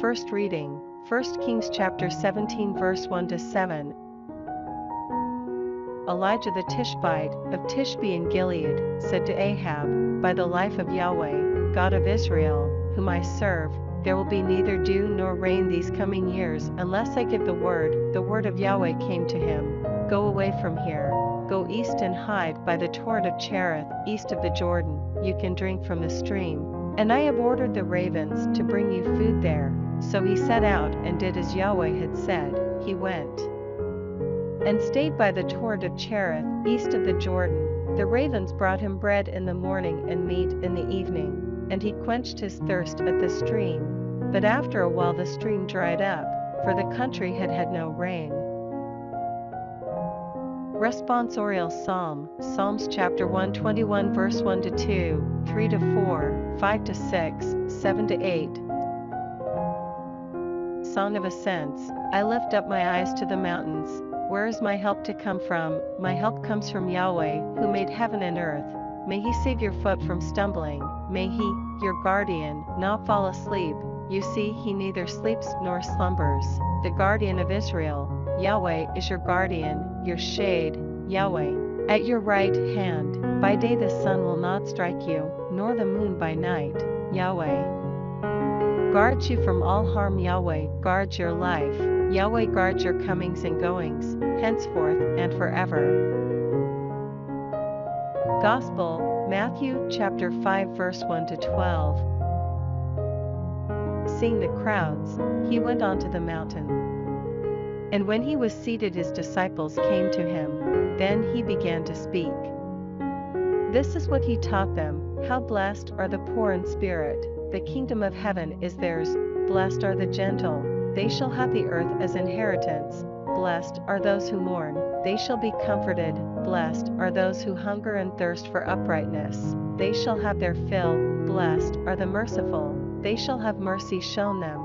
First reading, 1 Kings chapter 17 verse 1-7. Elijah the Tishbite, of Tishbe in Gilead, said to Ahab, By the life of Yahweh, God of Israel, whom I serve, there will be neither dew nor rain these coming years unless I give the word. The word of Yahweh came to him, Go away from here, go east and hide by the torrent of Cherith, east of the Jordan. You can drink from the stream, and I have ordered the ravens to bring you food there. So he set out and did as Yahweh had said. He went and stayed by the torrent of Cherith, east of the Jordan. The ravens brought him bread in the morning and meat in the evening, and he quenched his thirst at the stream. But after a while the stream dried up, for the country had had no rain. Responsorial Psalm, Psalms chapter 121 verse 1-2, 3-4, 5-6, 7-8. Song of Ascents. I lift up my eyes to the mountains. Where is my help to come from? My help comes from Yahweh, who made heaven and earth. May he save your foot from stumbling. May he, your guardian, not fall asleep. You see, he neither sleeps nor slumbers. The guardian of Israel. Yahweh is your guardian, your shade, Yahweh, at your right hand. By day the sun will not strike you, nor the moon by night. Yahweh guards you from all harm. Yahweh guards your life. Yahweh guards your comings and goings, henceforth and forever. Gospel, Matthew chapter 5 verse 1-12. Seeing the crowds, he went on to the mountain. And when he was seated, his disciples came to him. Then he began to speak. This is what he taught them. How blessed are the poor in spirit, the kingdom of heaven is theirs. Blessed are the gentle, they shall have the earth as inheritance. Blessed are those who mourn, they shall be comforted. Blessed are those who hunger and thirst for uprightness, they shall have their fill. Blessed are the merciful, they shall have mercy shown them.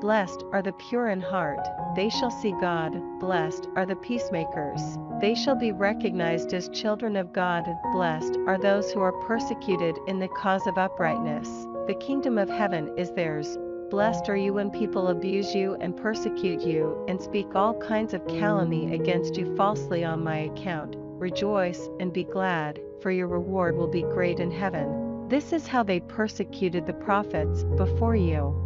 Blessed are the pure in heart, they shall see God. Blessed are the peacemakers, they shall be recognized as children of God. Blessed are those who are persecuted in the cause of uprightness, the kingdom of heaven is theirs. Blessed are you when people abuse you and persecute you, and speak all kinds of calumny against you falsely on my account. Rejoice and be glad, for your reward will be great in heaven. This is how they persecuted the prophets before you.